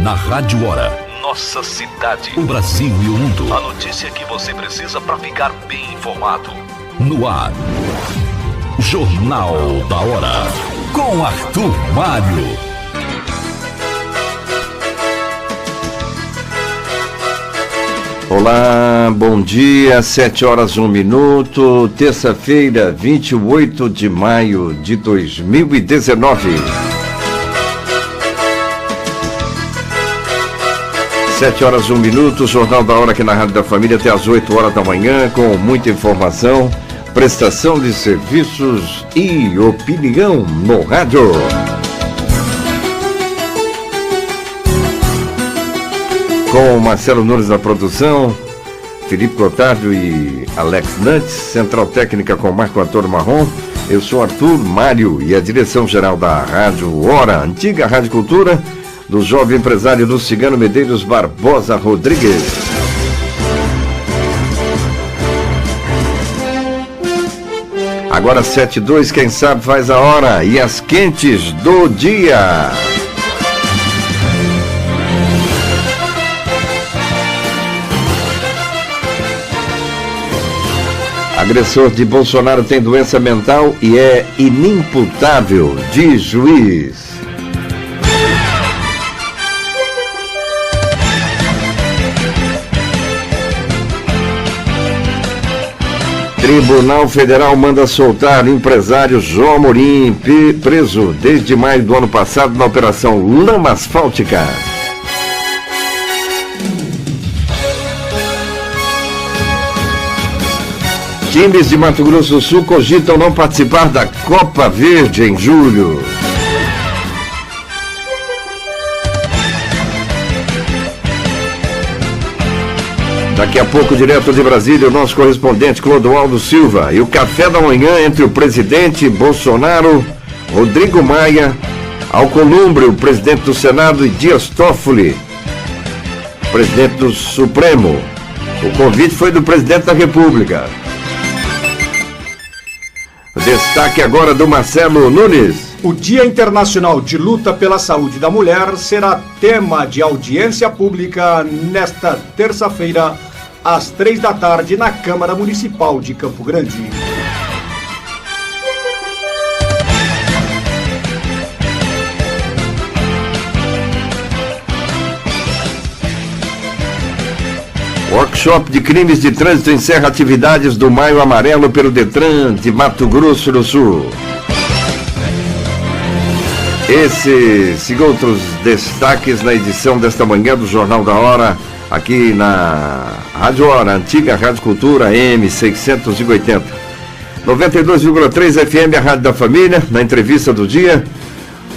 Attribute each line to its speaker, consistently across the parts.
Speaker 1: Na Rádio Hora. Nossa cidade. O Brasil e o mundo. A notícia que você precisa para ficar bem informado. No ar. Jornal da Hora. Com Arthur Mário.
Speaker 2: Olá, bom dia, 7h01, terça-feira, 28 de maio de 2019. 7h01, Jornal da Hora aqui na Rádio da Família até às 8h da manhã, com muita informação, prestação de serviços e opinião no rádio. Com Marcelo Nunes na produção, Felipe Gotardo e Alex Nantes, Central Técnica com Marco Antônio Marrom. Eu sou Arthur Mário e a direção-geral da Rádio Hora, antiga Rádio Cultura, do jovem empresário Luciano Medeiros Barbosa Rodrigues. Agora 7h02, quem sabe faz a hora e as quentes do dia. Agressor de Bolsonaro tem doença mental e é inimputável, diz juiz. Tribunal Federal manda soltar empresário João Amorim, preso desde maio do ano passado na Operação Lama Asfáltica. Times de Mato Grosso do Sul cogitam não participar da Copa Verde em julho. Daqui a pouco, direto de Brasília, o nosso correspondente Clodoaldo Silva. E o café da manhã entre o presidente Bolsonaro, Rodrigo Maia, Alcolumbre, o presidente do Senado, e Dias Toffoli, presidente do Supremo. O convite foi do presidente da República. Destaque agora do Marcelo Nunes.
Speaker 3: O Dia Internacional de Luta pela Saúde da Mulher será tema de audiência pública nesta terça-feira, às 15h, na Câmara Municipal de Campo Grande.
Speaker 2: Workshop de crimes de trânsito encerra atividades do Maio Amarelo pelo Detran de Mato Grosso do Sul. Esses e outros destaques na edição desta manhã do Jornal da Hora, aqui na Rádio Hora, antiga Rádio Cultura, AM 680. 92,3 FM, a Rádio da Família. Na entrevista do dia,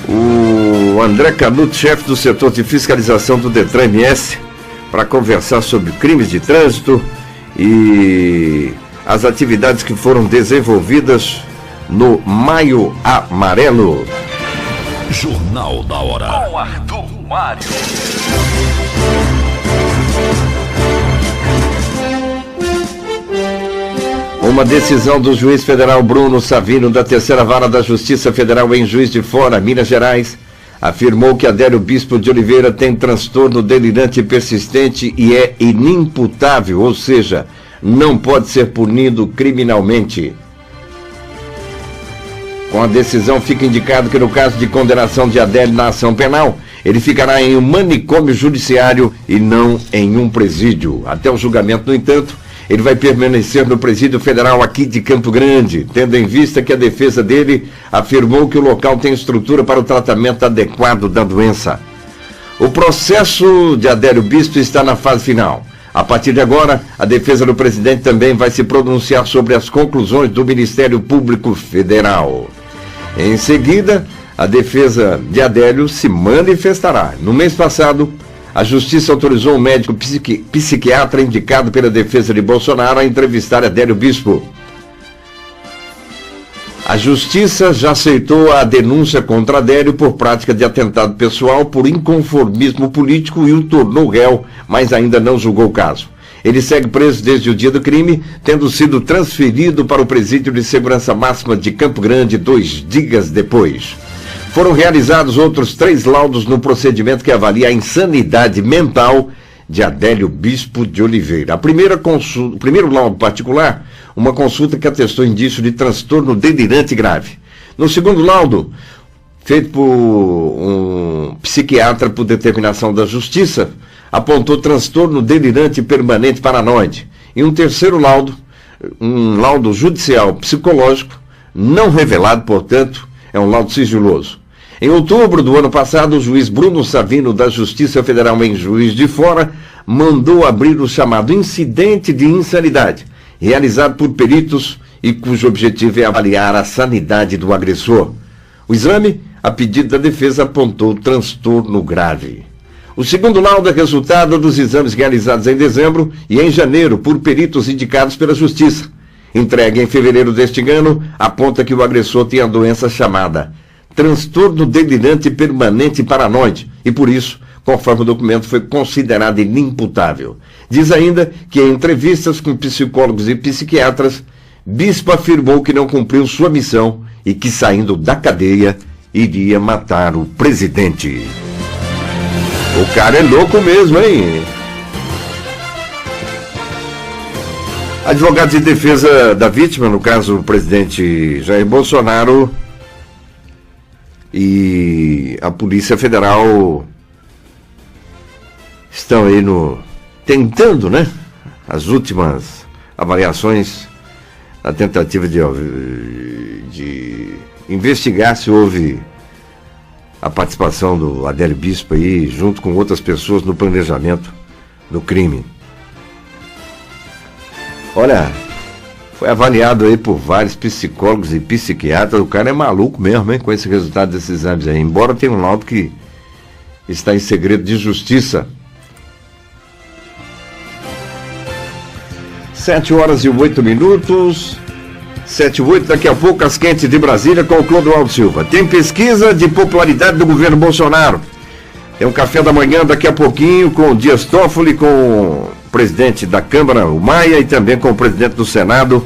Speaker 2: o André Canuto, chefe do setor de fiscalização do Detran MS, para conversar sobre crimes de trânsito e as atividades que foram desenvolvidas no Maio Amarelo.
Speaker 1: Jornal da Hora. Com Arthur Mário.
Speaker 2: Uma decisão do juiz federal Bruno Savino, da Terceira Vara da Justiça Federal em Juiz de Fora, Minas Gerais, afirmou que Adélio Bispo de Oliveira tem transtorno delirante persistente e é inimputável, ou seja, não pode ser punido criminalmente. Com a decisão fica indicado que no caso de condenação de Adélio na ação penal, ele ficará em um manicômio judiciário e não em um presídio. Até o julgamento, no entanto, ele vai permanecer no presídio federal aqui de Campo Grande, tendo em vista que a defesa dele afirmou que o local tem estrutura para o tratamento adequado da doença. O processo de Adélio Bispo está na fase final. A partir de agora, a defesa do presidente também vai se pronunciar sobre as conclusões do Ministério Público Federal. Em seguida, a defesa de Adélio se manifestará. No mês passado, a Justiça autorizou um médico psiquiatra indicado pela defesa de Bolsonaro a entrevistar Adélio Bispo. A Justiça já aceitou a denúncia contra Adélio por prática de atentado pessoal por inconformismo político e o tornou réu, mas ainda não julgou o caso. Ele segue preso desde o dia do crime, tendo sido transferido para o Presídio de Segurança Máxima de Campo Grande 2 dias depois. Foram realizados outros 3 laudos no procedimento que avalia a insanidade mental de Adélio Bispo de Oliveira. O primeiro laudo particular, uma consulta que atestou indício de transtorno delirante grave. No segundo laudo, feito por um psiquiatra por determinação da Justiça, apontou transtorno delirante permanente paranoide. E um terceiro laudo, um laudo judicial psicológico, não revelado, portanto, é um laudo sigiloso. Em outubro do ano passado, o juiz Bruno Savino, da Justiça Federal em Juiz de Fora, mandou abrir o chamado incidente de insanidade, realizado por peritos e cujo objetivo é avaliar a sanidade do agressor. O exame, a pedido da defesa, apontou transtorno grave. O segundo laudo é resultado dos exames realizados em dezembro e em janeiro por peritos indicados pela Justiça. Entregue em fevereiro deste ano, aponta que o agressor tem a doença chamada transtorno delirante permanente paranoide e, por isso, conforme o documento, foi considerado inimputável. Diz ainda que, em entrevistas com psicólogos e psiquiatras, Bispo afirmou que não cumpriu sua missão e que, saindo da cadeia, iria matar o presidente. O cara é louco mesmo, hein? Advogados de defesa da vítima, no caso o presidente Jair Bolsonaro, e a Polícia Federal estão aí tentando, né? As últimas avaliações na tentativa de investigar se houve a participação do Adélio Bispo aí, junto com outras pessoas, no planejamento do crime. Olha, foi avaliado aí por vários psicólogos e psiquiatras. O cara é maluco mesmo, hein, com esse resultado desses exames aí. Embora tenha um laudo que está em segredo de justiça. 7h08. 7h08, daqui a pouco as quentes de Brasília com o Clodoaldo Silva. Tem pesquisa de popularidade do governo Bolsonaro. Tem um café da manhã daqui a pouquinho com o Dias Toffoli, com o presidente da Câmara, o Maia, e também com o presidente do Senado,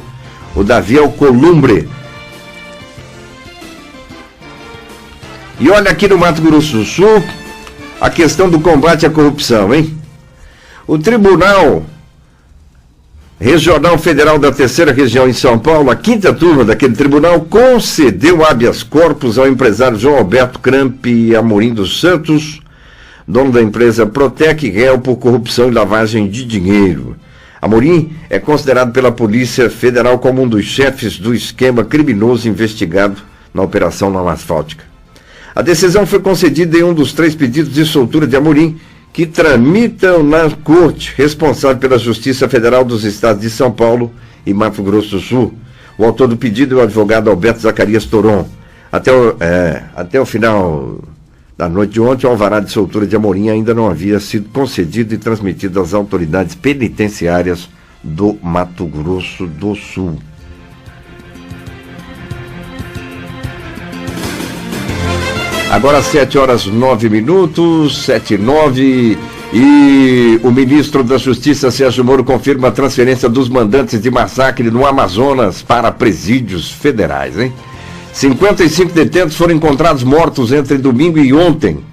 Speaker 2: o Davi Alcolumbre. E olha aqui no Mato Grosso do Sul, a questão do combate à corrupção, hein? O Tribunal Regional Federal da Terceira Região em São Paulo, a 5ª turma daquele tribunal, concedeu habeas corpus ao empresário João Alberto Cramp Amorim dos Santos, dono da empresa Protec, réu por corrupção e lavagem de dinheiro. Amorim é considerado pela Polícia Federal como um dos chefes do esquema criminoso investigado na Operação Não Asfáltica. A decisão foi concedida em um dos 3 pedidos de soltura de Amorim, que tramitam na Corte, responsável pela Justiça Federal dos Estados de São Paulo e Mato Grosso do Sul. O autor do pedido é o advogado Alberto Zacarias Toron. Até o final da noite de ontem, o alvará de soltura de Amorim ainda não havia sido concedido e transmitido às autoridades penitenciárias do Mato Grosso do Sul. Agora 7h09, 7h09, e o ministro da Justiça, Sérgio Moro, confirma a transferência dos mandantes de massacre no Amazonas para presídios federais, hein? 55 detentos foram encontrados mortos entre domingo e ontem.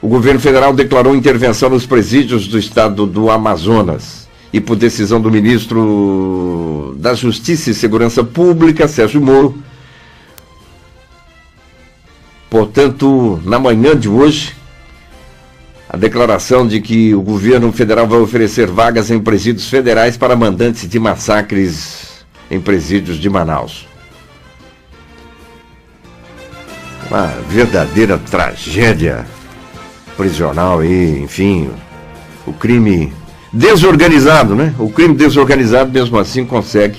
Speaker 2: O governo federal declarou intervenção nos presídios do estado do Amazonas. E por decisão do ministro da Justiça e Segurança Pública, Sérgio Moro, portanto, na manhã de hoje, a declaração de que o governo federal vai oferecer vagas em presídios federais para mandantes de massacres em presídios de Manaus. Uma verdadeira tragédia prisional aí, enfim, o crime desorganizado, né? O crime desorganizado, mesmo assim, consegue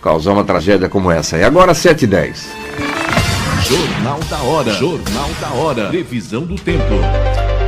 Speaker 2: causar uma tragédia como essa. E agora 7h10.
Speaker 1: Jornal da Hora. Jornal da Hora. Previsão do tempo.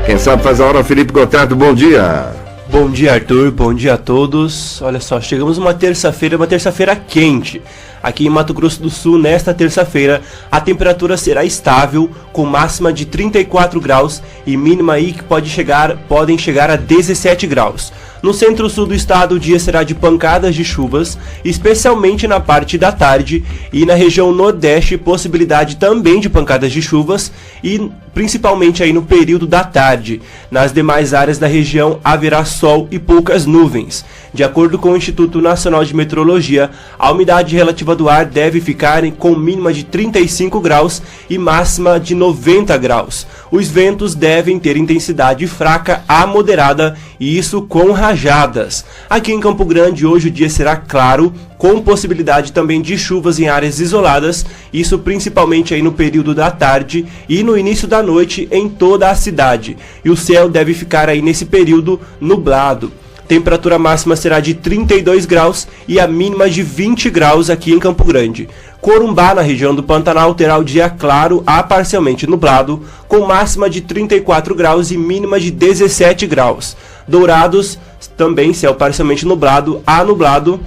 Speaker 2: Quem sabe faz a hora, Felipe Gotardo, bom dia.
Speaker 4: Bom dia, Arthur, bom dia a todos. Olha só, chegamos uma terça-feira quente. Aqui em Mato Grosso do Sul, nesta terça-feira, a temperatura será estável, com máxima de 34 graus e mínima aí que podem chegar a 17 graus. No centro-sul do estado, o dia será de pancadas de chuvas, especialmente na parte da tarde, e na região nordeste, possibilidade também de pancadas de chuvas, e principalmente aí no período da tarde. Nas demais áreas da região haverá sol e poucas nuvens. De acordo com o Instituto Nacional de Meteorologia, a umidade relativa do ar deve ficar com mínima de 35 graus e máxima de 90 graus. Os ventos devem ter intensidade fraca a moderada, e isso com rajadas. Aqui em Campo Grande, hoje o dia será claro, com possibilidade também de chuvas em áreas isoladas, isso principalmente aí no período da tarde e no início da noite em toda a cidade. E o céu deve ficar aí nesse período nublado. Temperatura máxima será de 32 graus e a mínima de 20 graus aqui em Campo Grande. Corumbá, na região do Pantanal, terá o dia claro a parcialmente nublado, com máxima de 34 graus e mínima de 17 graus. Dourados, também céu parcialmente nublado a nublado,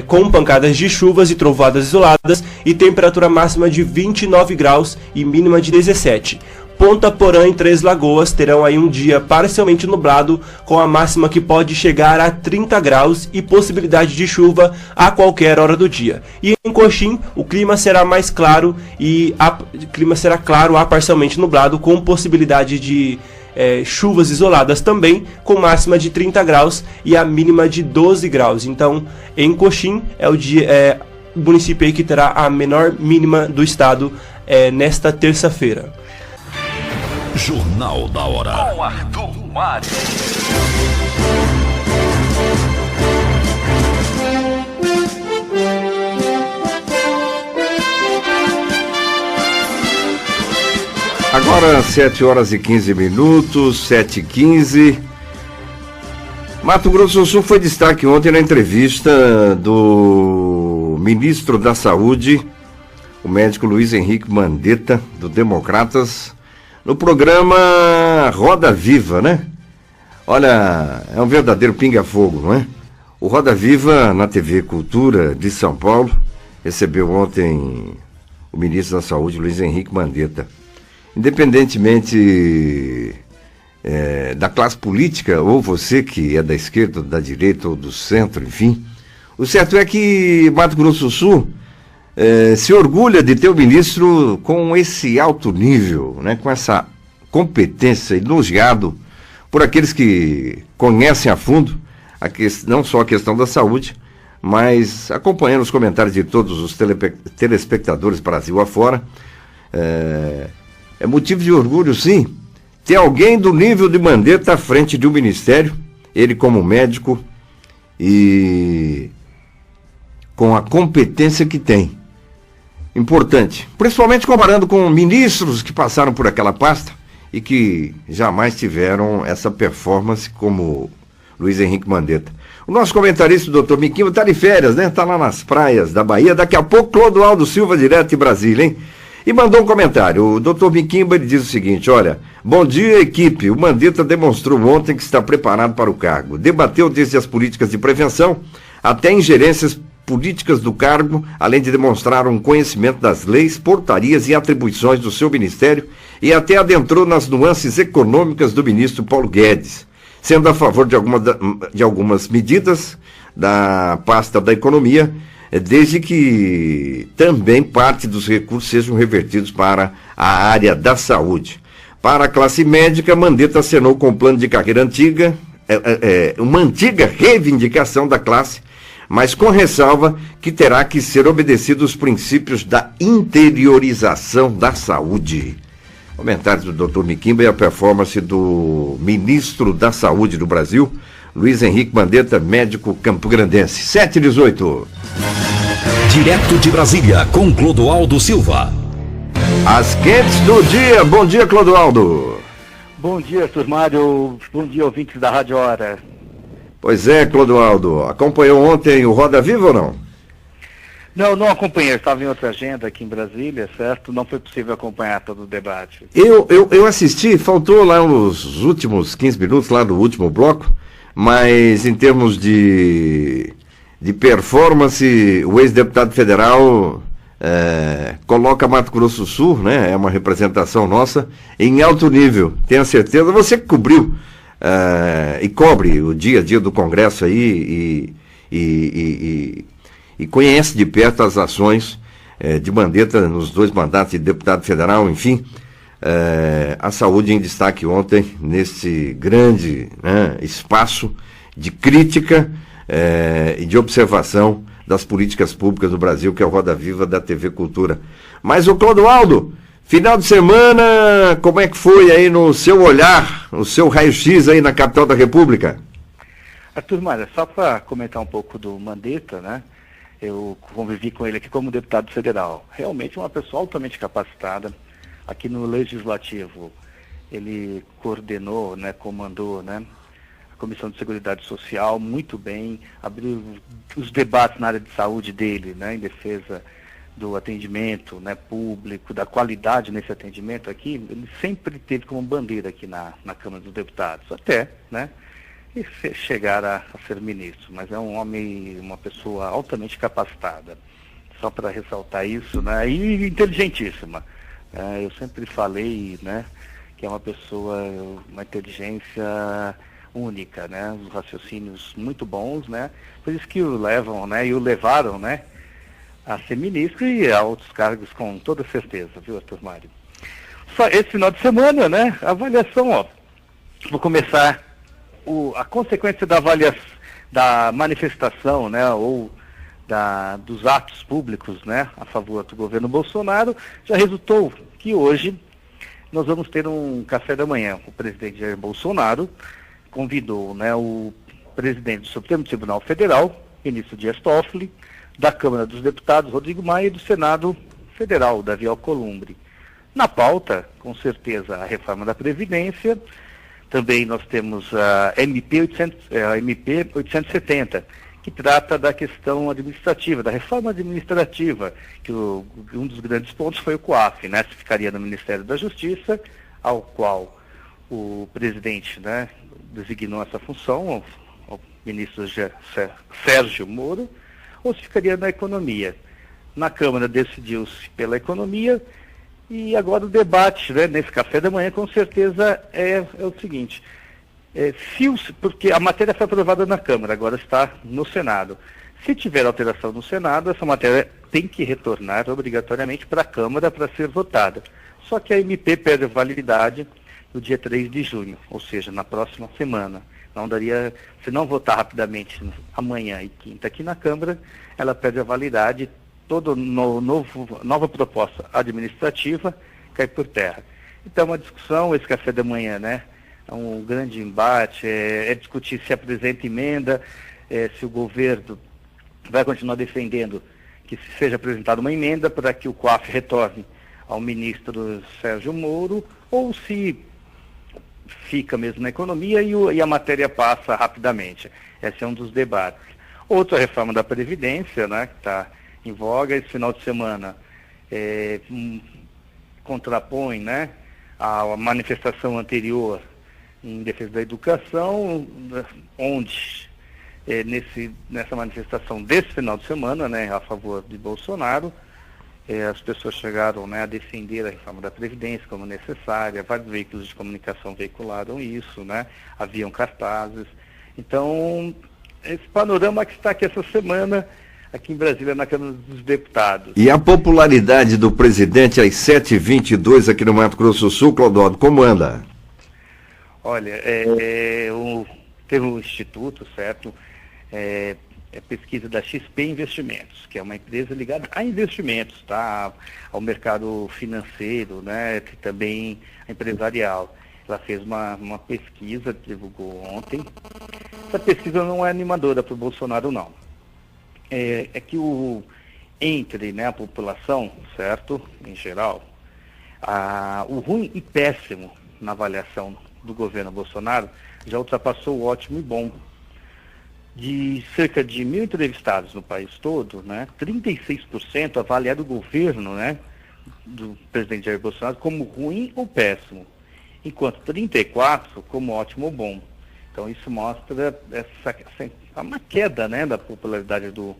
Speaker 4: com pancadas de chuvas e trovoadas isoladas, e temperatura máxima de 29 graus e mínima de 17. Ponta Porã e Três Lagoas terão aí um dia parcialmente nublado, com a máxima que pode chegar a 30 graus e possibilidade de chuva a qualquer hora do dia. E em Coxim, o clima será mais claro a parcialmente nublado, com possibilidade de chuvas isoladas também, com máxima de 30 graus e a mínima de 12 graus. Então, em Coxim é o município aí que terá a menor mínima do estado nesta terça-feira.
Speaker 1: Jornal da Hora, com Arthur Mário.
Speaker 2: Agora 7 horas e 15 minutos, 7h15. Mato Grosso do Sul foi destaque ontem na entrevista do ministro da Saúde, o médico Luiz Henrique Mandetta, do Democratas, no programa Roda Viva, né? Olha, é um verdadeiro pinga-fogo, não é? O Roda Viva, na TV Cultura de São Paulo, recebeu ontem o ministro da Saúde, Luiz Henrique Mandetta. Independentemente da classe política, ou você que é da esquerda, da direita ou do centro, enfim, o certo é que Mato Grosso do Sul se orgulha de ter o ministro com esse alto nível, né, com essa competência, elogiado por aqueles que conhecem a fundo não só a questão da saúde, mas acompanhando os comentários de todos os telespectadores Brasil afora. É motivo de orgulho, sim, ter alguém do nível de Mandetta à frente de um ministério, ele como médico e com a competência que tem. Importante, principalmente comparando com ministros que passaram por aquela pasta e que jamais tiveram essa performance como Luiz Henrique Mandetta. O nosso comentarista, o Dr. Miquimba, está de férias, né? Está lá nas praias da Bahia. Daqui a pouco, Clodoaldo Silva, direto de Brasília, hein? E mandou um comentário. O Dr. Miquimba, ele diz o seguinte: olha, bom dia, equipe. O Mandetta demonstrou ontem que está preparado para o cargo. Debateu desde as políticas de prevenção até ingerências políticas do cargo, além de demonstrar um conhecimento das leis, portarias e atribuições do seu ministério, e até adentrou nas nuances econômicas do ministro Paulo Guedes, sendo a favor de algumas medidas da pasta da economia, desde que também parte dos recursos sejam revertidos para a área da saúde. Para a classe médica, Mandetta acenou com um plano de carreira antiga, uma antiga reivindicação da classe, mas com ressalva que terá que ser obedecidos os princípios da interiorização da saúde. Comentários do Dr. Miquimba e a performance do ministro da Saúde do Brasil, Luiz Henrique Mandetta, médico campograndense. 7h18.
Speaker 1: Direto de Brasília, com Clodoaldo Silva.
Speaker 2: As quentes do dia. Bom dia, Clodoaldo.
Speaker 5: Bom dia, Arthur Mário. Bom dia, ouvintes da Rádio Hora.
Speaker 2: Pois é, Clodoaldo. Acompanhou ontem o Roda Viva ou não?
Speaker 5: Não acompanhei. Estava em outra agenda aqui em Brasília, certo? Não foi possível acompanhar todo o debate.
Speaker 2: Eu assisti, faltou lá os últimos 15 minutos, lá do último bloco, mas em termos de performance, o ex-deputado federal coloca Mato Grosso do Sul, né? É uma representação nossa, em alto nível. Tenho certeza, você que cobriu e cobre o dia a dia do Congresso aí e conhece de perto as ações de Mandetta nos 2 mandatos de deputado federal, enfim. A saúde em destaque ontem, nesse grande espaço de crítica e de observação das políticas públicas do Brasil, que é o Roda Viva da TV Cultura. Mas o Clodoaldo, final de semana, como é que foi aí no seu olhar, o seu raio-x aí na capital da República?
Speaker 5: Arthur Maia, só para comentar um pouco do Mandetta, né? Eu convivi com ele aqui como deputado federal. Realmente uma pessoa altamente capacitada. Aqui no Legislativo, ele coordenou, né, comandou, né, a Comissão de Seguridade Social muito bem, abriu os debates na área de saúde dele, né, em defesa do atendimento, né, público, da qualidade nesse atendimento aqui. Ele sempre teve como bandeira aqui na Câmara dos Deputados, até, né, e chegar a ser ministro. Mas é um homem, uma pessoa altamente capacitada. Só para ressaltar isso, né, e inteligentíssima. Eu sempre falei, né, que é uma pessoa, uma inteligência única, né, os raciocínios muito bons, né, por isso que o levam, né, e o levaram, né, a ser ministro e a outros cargos com toda certeza, viu, Arthur Mário? Só esse final de semana, né, a avaliação, ó, vou começar a consequência da avaliação, da manifestação, né, ou dos atos públicos, né, a favor do governo Bolsonaro, já resultou que hoje nós vamos ter um café da manhã. O presidente Jair Bolsonaro convidou, né, o presidente do Supremo Tribunal Federal, ministro Dias Toffoli, da Câmara dos Deputados, Rodrigo Maia, e do Senado Federal, Davi Alcolumbre. Na pauta, com certeza, a reforma da Previdência. Também nós temos a MP 870, que trata da questão administrativa, da reforma administrativa, que um dos grandes pontos foi o COAF, né, que ficaria no Ministério da Justiça, ao qual o presidente, né, designou essa função, ao ministro Sérgio Moro, ou se ficaria na Economia. Na Câmara decidiu-se pela Economia, e agora o debate, né, nesse café da manhã, com certeza, é o seguinte: porque a matéria foi aprovada na Câmara, agora está no Senado. Se tiver alteração no Senado, essa matéria tem que retornar obrigatoriamente para a Câmara para ser votada. Só que a MP perde a validade no dia 3 de junho, ou seja, na próxima semana. Não daria, se não votar rapidamente amanhã e quinta aqui na Câmara, ela perde a validade. Toda nova proposta administrativa cai por terra. Então, uma discussão, esse café da manhã, né? É um grande embate, é discutir se apresenta emenda, se o governo vai continuar defendendo que seja apresentada uma emenda para que o COAF retorne ao ministro Sérgio Moro, ou se fica mesmo na Economia e a matéria passa rapidamente. Esse é um dos debates. Outra reforma da Previdência, né, que está em voga esse final de semana, contrapõe, né, a manifestação anterior em defesa da educação, onde nessa manifestação desse final de semana, né, a favor de Bolsonaro, as pessoas chegaram, né, a defender a reforma da Previdência como necessária. Vários veículos de comunicação veicularam isso, né, haviam cartazes. Então, esse panorama que está aqui essa semana, aqui em Brasília, na Câmara dos Deputados.
Speaker 2: E a popularidade do presidente às 7h22 aqui no Mato Grosso do Sul, Clodoaldo, como anda?
Speaker 5: Olha, teve um instituto, certo? Pesquisa da XP Investimentos, que é uma empresa ligada a investimentos, tá? Ao mercado financeiro, né? Também empresarial. Ela fez uma pesquisa, divulgou ontem. Essa pesquisa não é animadora para o Bolsonaro, não. É que entre, né, a população, certo, em geral, o ruim e péssimo na avaliação do governo Bolsonaro já ultrapassou o ótimo e bom. De cerca de 1.000 entrevistados no país todo, né, 36% avaliaram o governo, né, do presidente Jair Bolsonaro como ruim ou péssimo, enquanto 34% como ótimo ou bom. Então isso mostra uma queda, né, da popularidade do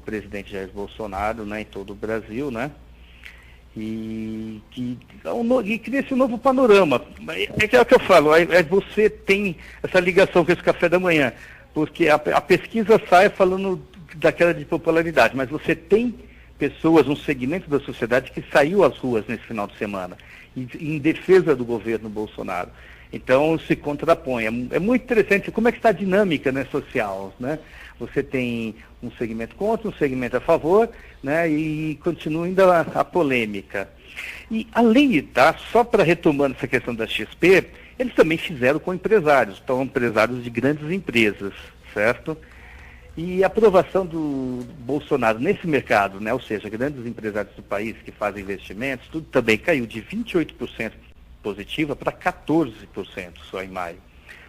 Speaker 5: presidente Jair Bolsonaro, né, em todo o Brasil, né? e cria esse novo panorama. É o que eu falo, você tem essa ligação com esse café da manhã, porque a pesquisa sai falando daquela de popularidade, mas você tem pessoas, um segmento da sociedade que saiu às ruas nesse final de semana, em defesa do governo Bolsonaro. Então se contrapõe. É muito interessante como é que está a dinâmica, né, social, né? Você tem um segmento contra, um segmento a favor, né, e continua ainda a polêmica. E além de só para retomando essa questão da XP, eles também fizeram com empresários, então empresários de grandes empresas, certo? E a aprovação do Bolsonaro nesse mercado, né, ou seja, grandes empresários do país que fazem investimentos, tudo também caiu de 28% positiva para 14% só em maio.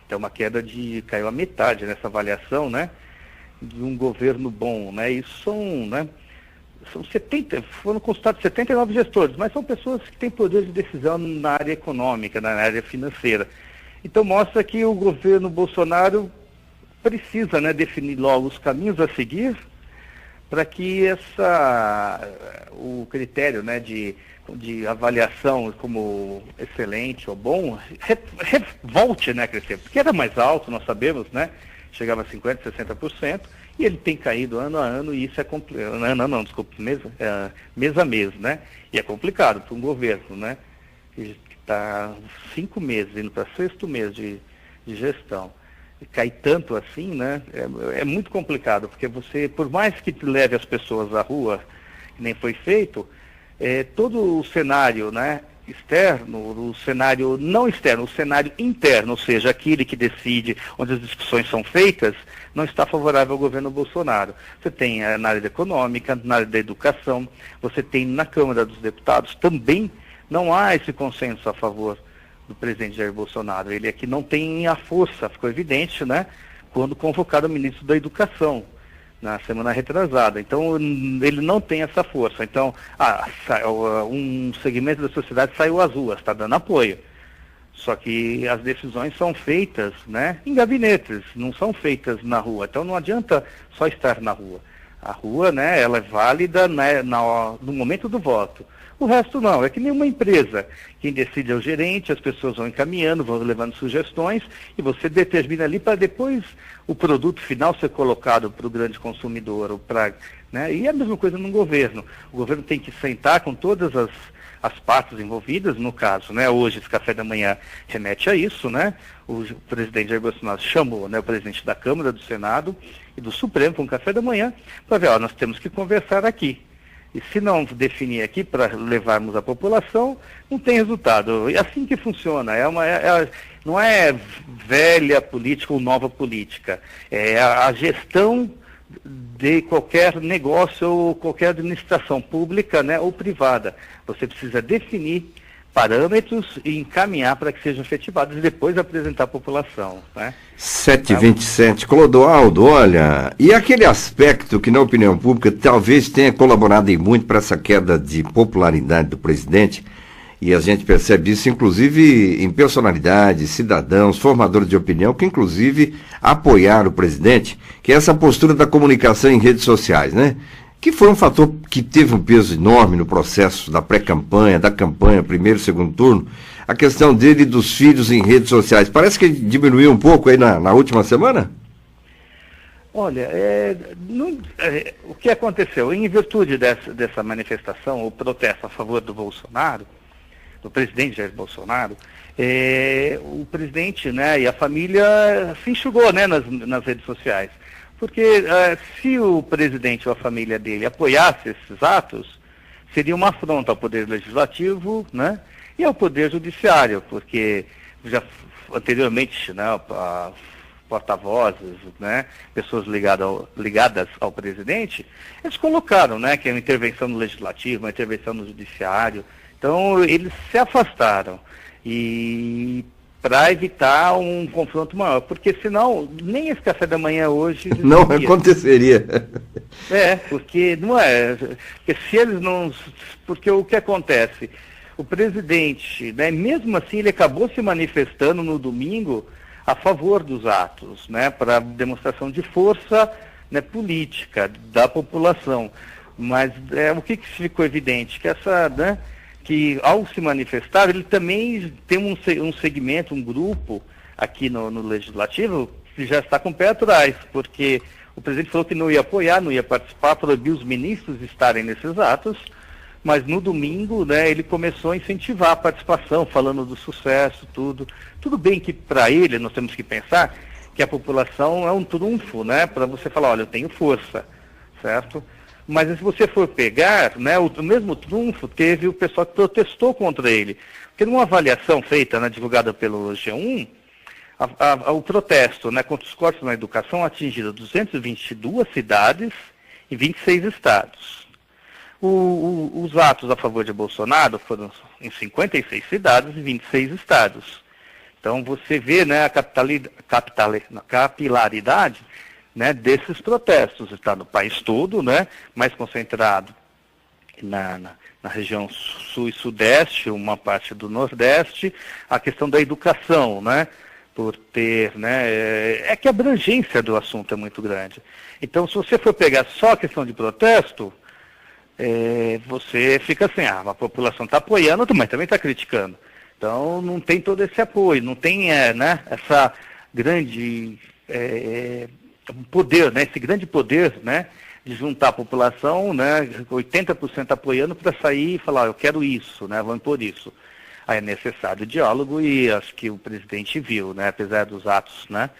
Speaker 5: Então uma queda caiu a metade nessa avaliação, né, de um governo bom, né? Isso foram consultados 79 gestores, mas são pessoas que têm poder de decisão na área econômica, na área financeira. Então mostra que o governo Bolsonaro precisa, né, definir logo os caminhos a seguir para que o critério, né, de avaliação como excelente ou bom volte, né, a crescer, porque era mais alto, nós sabemos, né, chegava a 50%, 60%, e ele tem caído ano a ano, e isso é complicado, mês a mês, né, e é complicado para um governo, né, que está 5 meses, indo para 6º mês de gestão, e cair tanto assim, né, é muito complicado, porque você, por mais que leve as pessoas à rua, que nem foi feito, todo o cenário, né, externo, o cenário não externo, o cenário interno, ou seja, aquele que decide, onde as discussões são feitas, não está favorável ao governo Bolsonaro. Você tem na área econômica, na área da educação, você tem na Câmara dos Deputados, também não há esse consenso a favor do presidente Jair Bolsonaro. Ele aqui não tem a força, ficou evidente, né, quando convocaram o ministro da Educação, na semana retrasada. Então, ele não tem essa força. Então, um segmento da sociedade saiu às ruas, está dando apoio. Só que as decisões são feitas, né, em gabinetes, não são feitas na rua. Então, não adianta só estar na rua. A rua, né, ela é válida, né, no momento do voto. O resto não, é que nenhuma empresa. Quem decide é o gerente, as pessoas vão encaminhando, vão levando sugestões, e você determina ali para depois o produto final ser colocado para o grande consumidor. Né? E é a mesma coisa no governo. O governo tem que sentar com todas as partes envolvidas, no caso, né? Hoje esse café da manhã remete a isso, né? O presidente Jair Bolsonaro chamou, né, o presidente da Câmara, do Senado e do Supremo para um café da manhã, para ver, nós temos que conversar aqui. E se não definir aqui para levarmos a população, não tem resultado. É assim que funciona. Não é velha política ou nova política. É a gestão de qualquer negócio ou qualquer administração pública, né, ou privada. Você precisa definir parâmetros e encaminhar para que sejam efetivados e depois apresentar à população, né?
Speaker 2: 7h27. Clodoaldo, olha, e aquele aspecto que na opinião pública talvez tenha colaborado muito para essa queda de popularidade do presidente, e a gente percebe isso inclusive em personalidades, cidadãos, formadores de opinião, que inclusive apoiaram o presidente, que é essa postura da comunicação em redes sociais, né? Que foi um fator que teve um peso enorme no processo da pré-campanha, da campanha, primeiro e segundo turno, a questão dele e dos filhos em redes sociais. Parece que diminuiu um pouco aí na última semana?
Speaker 5: Olha, o que aconteceu? Em virtude dessa manifestação, o protesto a favor do Bolsonaro, do presidente Jair Bolsonaro, o presidente, né, e a família se enxugou, né, nas redes sociais. Porque se o presidente ou a família dele apoiasse esses atos, seria uma afronta ao Poder Legislativo, né, e ao Poder Judiciário, porque já anteriormente, né, porta-vozes, né, pessoas ligadas ao presidente, eles colocaram, né, que é uma intervenção no Legislativo, uma intervenção no Judiciário. Então, eles se afastaram para evitar um confronto maior, porque senão nem esse café da manhã hoje
Speaker 2: não aconteceria.
Speaker 5: Porque não é, porque se eles não, porque o que acontece, o presidente, né, mesmo assim ele acabou se manifestando no domingo a favor dos atos, né, para demonstração de força, né, política da população. Mas o que ficou evidente? Que que ao se manifestar, ele também tem um segmento, um grupo aqui no Legislativo que já está com o pé atrás, porque o presidente falou que não ia apoiar, não ia participar, proibiu os ministros de estarem nesses atos, mas no domingo, né, ele começou a incentivar a participação, falando do sucesso, tudo. Tudo bem que para ele, nós temos que pensar que a população é um trunfo, né, para você falar, olha, eu tenho força, certo? Mas se você for pegar, né, o mesmo trunfo teve o pessoal que protestou contra ele. Porque numa avaliação feita, né, divulgada pelo G1, o protesto, né, contra os cortes na educação atingiu 222 cidades e 26 estados. Os atos a favor de Bolsonaro foram em 56 cidades e 26 estados. Então você vê, né, a capilaridade, né, desses protestos. Está no país todo, né, mais concentrado na região sul e sudeste, uma parte do nordeste, a questão da educação, né, por ter, né, que a abrangência do assunto é muito grande. Então, se você for pegar só a questão de protesto, você fica assim, a população está apoiando, mas também está criticando. Então, não tem todo esse apoio, não tem, né, essa grande poder, né, esse grande poder, né, de juntar a população, né, 80% apoiando para sair e falar, eu quero isso, né, vamos por isso. Aí é necessário diálogo e acho que o presidente viu, né, apesar dos atos, né,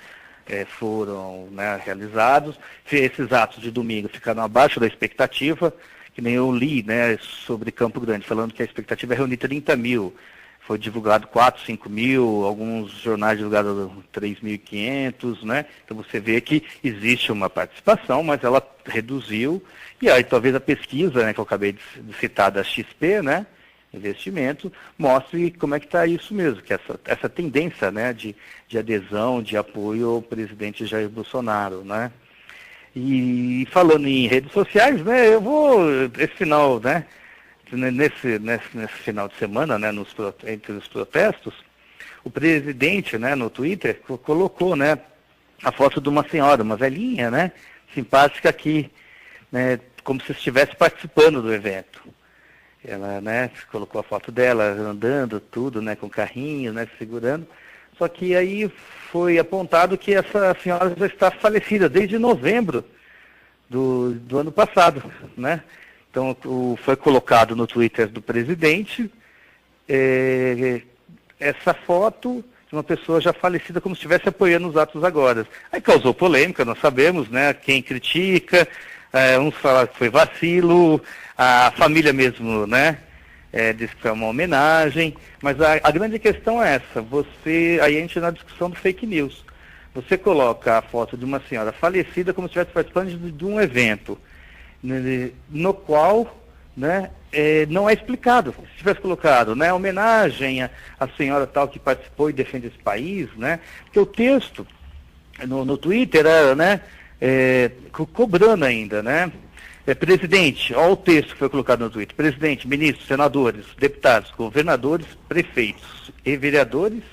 Speaker 5: foram, né, realizados, esses atos de domingo ficaram abaixo da expectativa, que nem eu li, né, sobre Campo Grande, falando que a expectativa é reunir 30 mil. Foi divulgado 4, 5 mil, alguns jornais divulgaram 3.500, né? Então você vê que existe uma participação, mas ela reduziu. E aí talvez a pesquisa, né, que eu acabei de citar da XP, né, investimento, mostre como é que está isso mesmo, que essa tendência, né, de adesão, de apoio ao presidente Jair Bolsonaro, né? E falando em redes sociais, né, eu vou, esse final, né, nesse final de semana, né, entre os protestos, o presidente, né, no Twitter, colocou, né, a foto de uma senhora, uma velhinha, né, simpática aqui, né, como se estivesse participando do evento. Ela, né, colocou a foto dela andando, tudo, né, com carrinho, né, segurando. Só que aí foi apontado que essa senhora já está falecida desde novembro do ano passado, né? Então, foi colocado no Twitter do presidente essa foto de uma pessoa já falecida como se estivesse apoiando os atos agora. Aí causou polêmica, nós sabemos, né? Quem critica, uns falam que foi vacilo, a família mesmo, né? Diz que é uma homenagem, mas a grande questão é essa, aí a gente na discussão do fake news. Você coloca a foto de uma senhora falecida como se estivesse participando de um evento, no qual, né, não é explicado. Se tivesse colocado, né, homenagem à senhora tal que participou e defende esse país, né, porque o texto no Twitter era, né, cobrando ainda, né, presidente, olha o texto que foi colocado no Twitter, presidente, ministros, senadores, deputados, governadores, prefeitos e vereadores,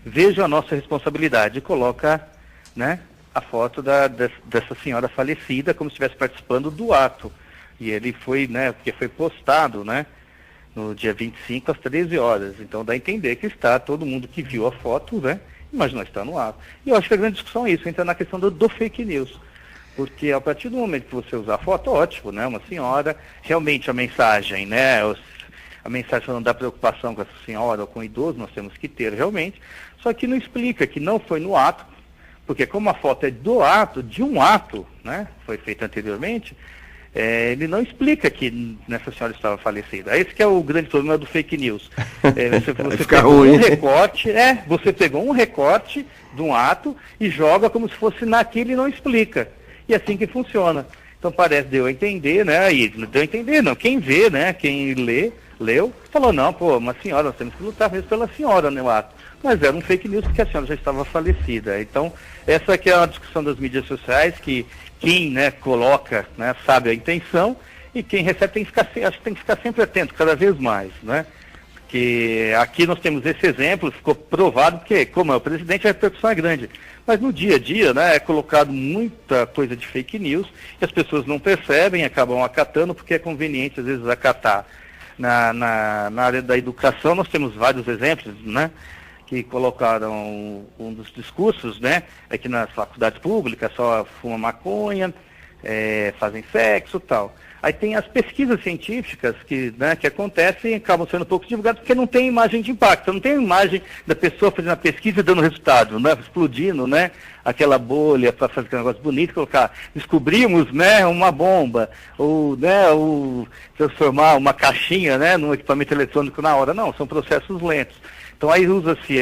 Speaker 5: vejam a nossa responsabilidade, e coloca, né, a foto dessa senhora falecida como se estivesse participando do ato. E ele foi, né, porque foi postado, né, no dia 25 às 13 horas. Então dá a entender que está todo mundo que viu a foto, né, imaginou estar no ato. E eu acho que a grande discussão é isso, entra na questão do fake news. Porque a partir do momento que você usar a foto, ótimo, né, uma senhora, realmente a mensagem, né, a mensagem falando da preocupação com essa senhora ou com o idoso, nós temos que ter realmente, só que não explica que não foi no ato, porque como a foto é do ato, de um ato, né, foi feito anteriormente, ele não explica que nessa senhora estava falecida. Esse que é o grande problema do fake news. Você pegou um recorte, você pegou um recorte de um ato e joga como se fosse naquele e não explica. E é assim que funciona. Então deu a entender, né, e deu a entender, não, quem vê, né, quem leu, falou, não, pô, uma senhora, nós temos que lutar mesmo pela senhora no ato. Mas era um fake news porque a senhora já estava falecida. Então, essa aqui é uma discussão das mídias sociais, que quem, né, coloca, né, sabe a intenção, e quem recebe tem que ficar sempre atento, cada vez mais, né? Que aqui nós temos esse exemplo, ficou provado, porque como é o presidente, a repercussão é grande. Mas no dia a dia, né, é colocado muita coisa de fake news, e as pessoas não percebem, acabam acatando, porque é conveniente às vezes acatar. Na área da educação nós temos vários exemplos, né, que colocaram um dos discursos, né, é que nas faculdades públicas só fumam maconha, fazem sexo e tal. Aí tem as pesquisas científicas que acontecem e acabam sendo pouco divulgadas porque não tem imagem de impacto, não tem imagem da pessoa fazendo a pesquisa e dando resultado, né, explodindo, né, aquela bolha para fazer aquele negócio bonito, colocar, descobrimos, né, uma bomba, ou transformar uma caixinha, né, num equipamento eletrônico na hora. Não, são processos lentos. Então aí usa-se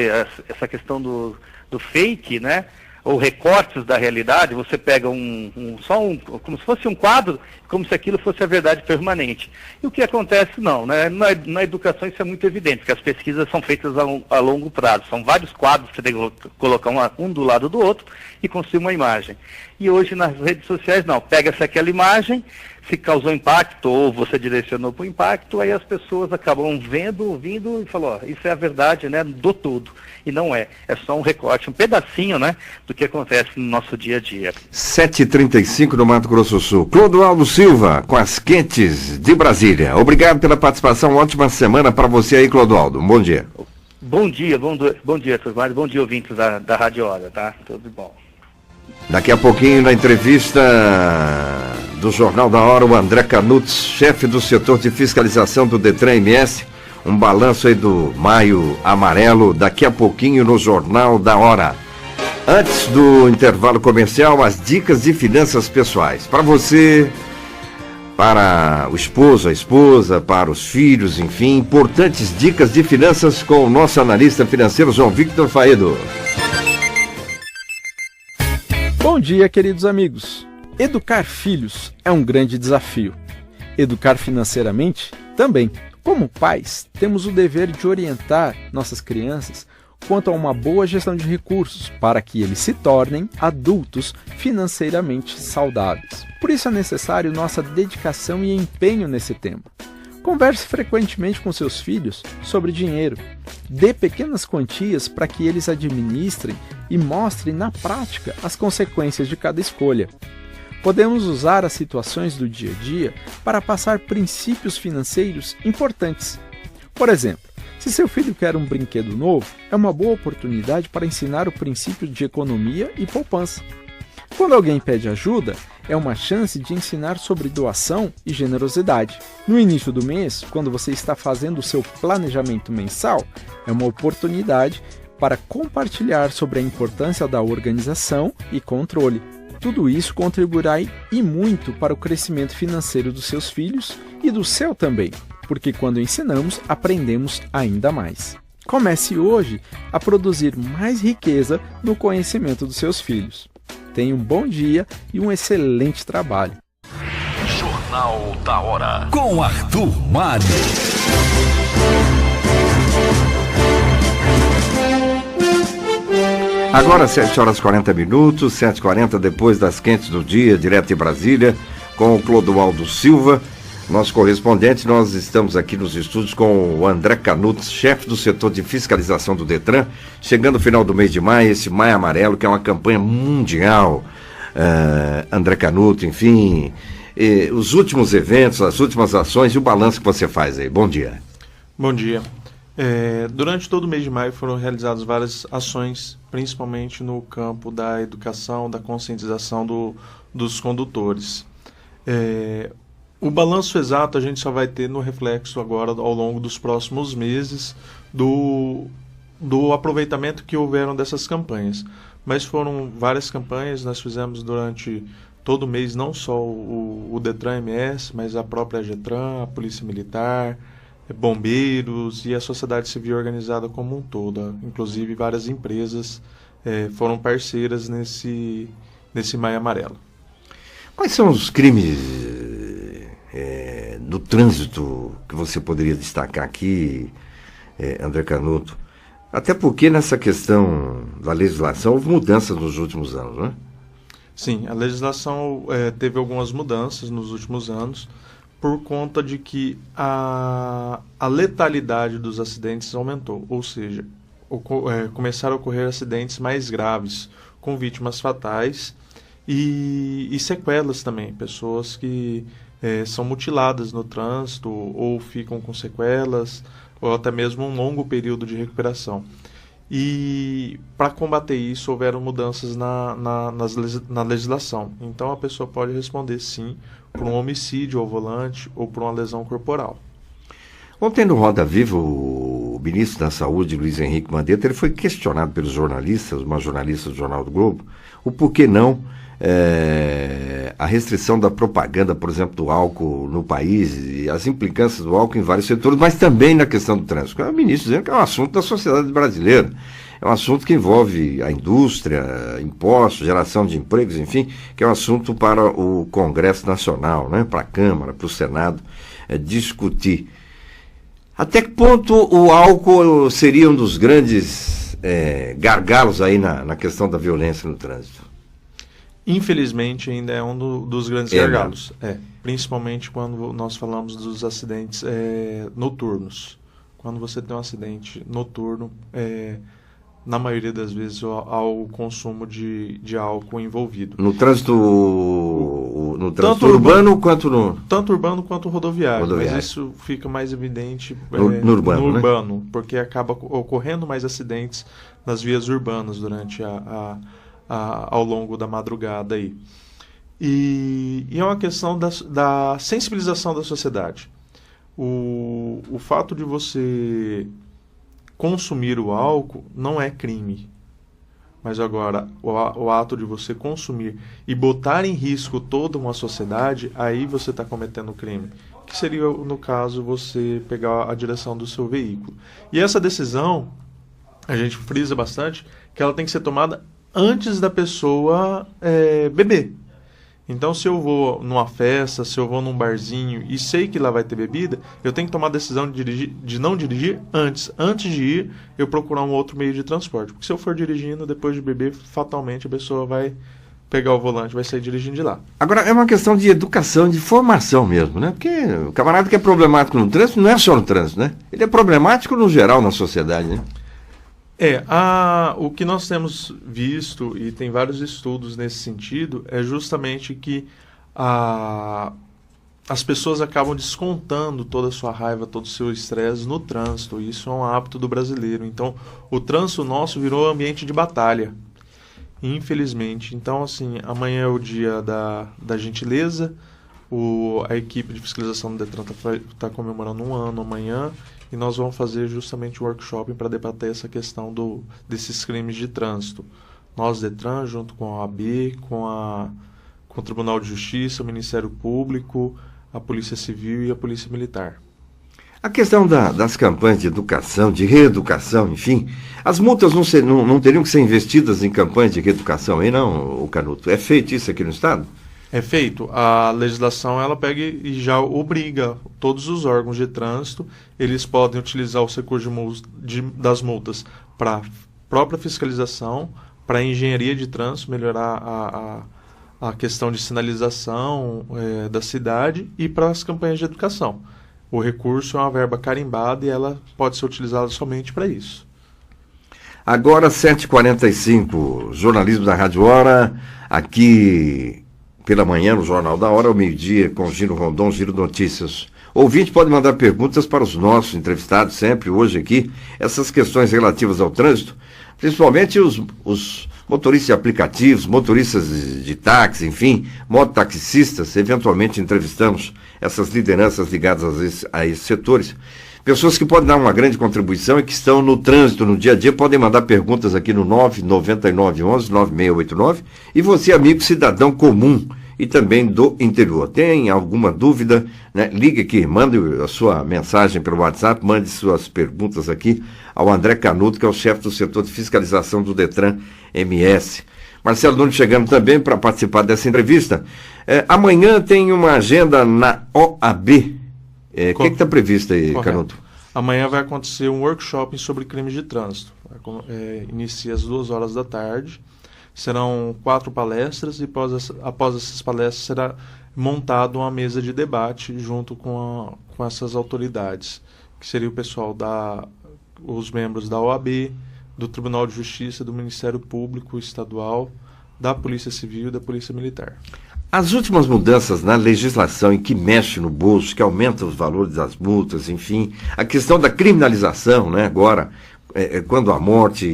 Speaker 5: essa questão do fake, né, ou recortes da realidade. Você pega como se fosse um quadro, como se aquilo fosse a verdade permanente. E o que acontece não, né? Na educação isso é muito evidente, porque as pesquisas são feitas a longo prazo, são vários quadros que você tem que colocar um do lado do outro e construir uma imagem. E hoje nas redes sociais não, pega-se aquela imagem, se causou impacto ou você direcionou para o impacto, aí as pessoas acabam vendo, ouvindo e falam, isso é a verdade, né, do todo. E não é só um recorte, um pedacinho, né, do que acontece no nosso dia a dia.
Speaker 2: 7h35 no Mato Grosso do Sul. Clodoaldo Silva, com as quentes de Brasília. Obrigado pela participação, ótima semana para você aí, Clodoaldo. Bom dia.
Speaker 5: Bom dia, Turmar, bom dia, ouvintes da Rádio Hora, tá? Tudo bom.
Speaker 2: Daqui a pouquinho, na entrevista do Jornal da Hora, o André Canutos, chefe do setor de fiscalização do Detran MS, um balanço aí do Maio Amarelo, daqui a pouquinho no Jornal da Hora. Antes do intervalo comercial, as dicas de finanças pessoais. Para você, para o esposo, a esposa, para os filhos, enfim, importantes dicas de finanças com o nosso analista financeiro, João Victor Faedo.
Speaker 6: Bom dia, queridos amigos. Educar filhos é um grande desafio. Educar financeiramente também. Como pais, temos o dever de orientar nossas crianças quanto a uma boa gestão de recursos para que eles se tornem adultos financeiramente saudáveis. Por isso é necessário nossa dedicação e empenho nesse tema. Converse frequentemente com seus filhos sobre dinheiro. Dê pequenas quantias para que eles administrem e mostrem na prática as consequências de cada escolha. Podemos usar as situações do dia a dia para passar princípios financeiros importantes. Por exemplo, se seu filho quer um brinquedo novo, é uma boa oportunidade para ensinar o princípio de economia e poupança. Quando alguém pede ajuda, é uma chance de ensinar sobre doação e generosidade. No início do mês, quando você está fazendo o seu planejamento mensal, é uma oportunidade para compartilhar sobre a importância da organização e controle. Tudo isso contribuirá e muito para o crescimento financeiro dos seus filhos e do seu também, porque quando ensinamos, aprendemos ainda mais. Comece hoje a produzir mais riqueza no conhecimento dos seus filhos. Tenha um bom dia e um excelente trabalho.
Speaker 1: Jornal da Hora, com Arthur Mário.
Speaker 2: Agora 7h40, 7h40, depois das quentes do dia, direto de Brasília, com o Clodoaldo Silva, nosso correspondente. Nós estamos aqui nos estúdios com o André Canutos, chefe do setor de fiscalização do Detran, chegando no final do mês de maio, esse Maio Amarelo, que é uma campanha mundial. André Canutos, enfim, os últimos eventos, as últimas ações e o balanço que você faz aí. Bom dia.
Speaker 7: Bom dia. Durante todo o mês de maio foram realizadas várias ações, principalmente no campo da educação, da conscientização dos condutores. O balanço exato a gente só vai ter no reflexo agora ao longo dos próximos meses do aproveitamento que houveram dessas campanhas. Mas foram várias campanhas, nós fizemos durante todo o mês, não só o Detran MS, mas a própria Getran, a Polícia Militar, bombeiros e a sociedade civil organizada como um todo. Inclusive várias empresas foram parceiras nesse Maio Amarelo.
Speaker 2: Quais são os crimes do trânsito que você poderia destacar aqui, André Canuto? Até porque nessa questão da legislação houve mudanças nos últimos anos, não é?
Speaker 7: Sim, a legislação teve algumas mudanças nos últimos anos, por conta de que a letalidade dos acidentes aumentou, ou seja, começaram a ocorrer acidentes mais graves, com vítimas fatais e sequelas também, pessoas que são mutiladas no trânsito ou ficam com sequelas, ou até mesmo um longo período de recuperação. E para combater isso, houveram mudanças na legislação. Então a pessoa pode responder sim por um homicídio ao volante ou por uma lesão corporal.
Speaker 2: Ontem no Roda Viva, o ministro da Saúde, Luiz Henrique Mandetta, ele foi questionado pelos jornalistas, uma jornalista do Jornal do Globo, o porquê não a restrição da propaganda, por exemplo, do álcool no país e as implicâncias do álcool em vários setores, mas também na questão do trânsito. O ministro dizendo que é um assunto da sociedade brasileira, é um assunto que envolve a indústria, impostos, geração de empregos, enfim, que é um assunto para o Congresso Nacional, né, para a Câmara, para o Senado discutir. Até que ponto o álcool seria um dos grandes gargalos aí na questão da violência no trânsito?
Speaker 7: Infelizmente, ainda é um dos grandes gargalos. Principalmente quando nós falamos dos acidentes noturnos. Quando você tem um acidente noturno, na maioria das vezes há o consumo de álcool envolvido.
Speaker 2: No trânsito urbano quanto no...
Speaker 7: Tanto urbano quanto rodoviário. Mas isso fica mais evidente
Speaker 2: no urbano,
Speaker 7: né? Porque acaba ocorrendo mais acidentes nas vias urbanas durante ao longo da madrugada aí. E é uma questão da sensibilização da sociedade. O fato de você consumir o álcool não é crime. Mas agora, o ato de você consumir e botar em risco toda uma sociedade, aí você está cometendo crime. Que seria, no caso, você pegar a direção do seu veículo. E essa decisão, a gente frisa bastante, que ela tem que ser tomada antes da pessoa beber. Então, se eu vou numa festa, se eu vou num barzinho e sei que lá vai ter bebida, eu tenho que tomar a decisão de não dirigir antes. Antes de ir, eu procurar um outro meio de transporte. Porque se eu for dirigindo, depois de beber, fatalmente a pessoa vai pegar o volante, vai sair dirigindo de lá.
Speaker 2: Agora, é uma questão de educação, de formação mesmo, né? Porque o camarada que é problemático no trânsito não é só no trânsito, né? Ele é problemático no geral na sociedade, né?
Speaker 7: O que nós temos visto, e tem vários estudos nesse sentido, é justamente que as pessoas acabam descontando toda a sua raiva, todo o seu estresse no trânsito. Isso é um hábito do brasileiro. Então, o trânsito nosso virou ambiente de batalha, infelizmente. Então, assim, amanhã é o dia da gentileza. A equipe de fiscalização do Detran está comemorando 1 ano amanhã. E nós vamos fazer justamente um workshop para debater essa questão desses crimes de trânsito. Nós, Detran, junto com a OAB, com o Tribunal de Justiça, o Ministério Público, a Polícia Civil e a Polícia Militar.
Speaker 2: A questão das campanhas de educação, de reeducação, enfim, as multas não teriam que ser investidas em campanhas de reeducação, aí não, Canuto? É feito isso aqui no Estado?
Speaker 7: É feito. A legislação ela pega e já obriga todos os órgãos de trânsito, eles podem utilizar o recurso das multas para própria fiscalização, para engenharia de trânsito, melhorar a questão de sinalização da cidade e para as campanhas de educação. O recurso é uma verba carimbada e ela pode ser utilizada somente para isso.
Speaker 2: Agora, 7h45, jornalismo da Rádio Hora, aqui pela manhã no Jornal da Hora, ao meio-dia, com Giro Rondon, Giro Notícias. Ouvinte pode mandar perguntas para os nossos entrevistados sempre, hoje aqui, essas questões relativas ao trânsito, principalmente os motoristas de aplicativos, motoristas de táxi, enfim, mototaxistas, eventualmente entrevistamos essas lideranças ligadas a esses setores. Pessoas que podem dar uma grande contribuição e que estão no trânsito, no dia a dia, podem mandar perguntas aqui no 99911-9689. E você, amigo cidadão comum e também do interior, tem alguma dúvida, né? Ligue aqui, mande a sua mensagem pelo WhatsApp, mande suas perguntas aqui ao André Canuto, que é o chefe do setor de fiscalização do Detran MS. Marcelo Nunes chegando também para participar dessa entrevista. Amanhã tem uma agenda na OAB. O que está previsto aí, correto, Canuto?
Speaker 7: Amanhã vai acontecer um workshop sobre crimes de trânsito. Inicia às 2h da tarde. Serão 4 palestras e após essas palestras será montada uma mesa de debate junto com essas autoridades, que seria o pessoal os membros da OAB, do Tribunal de Justiça, do Ministério Público Estadual, da Polícia Civil e da Polícia Militar.
Speaker 2: As últimas mudanças na legislação em que mexe no bolso, que aumenta os valores das multas, enfim, a questão da criminalização, né, agora, quando a morte,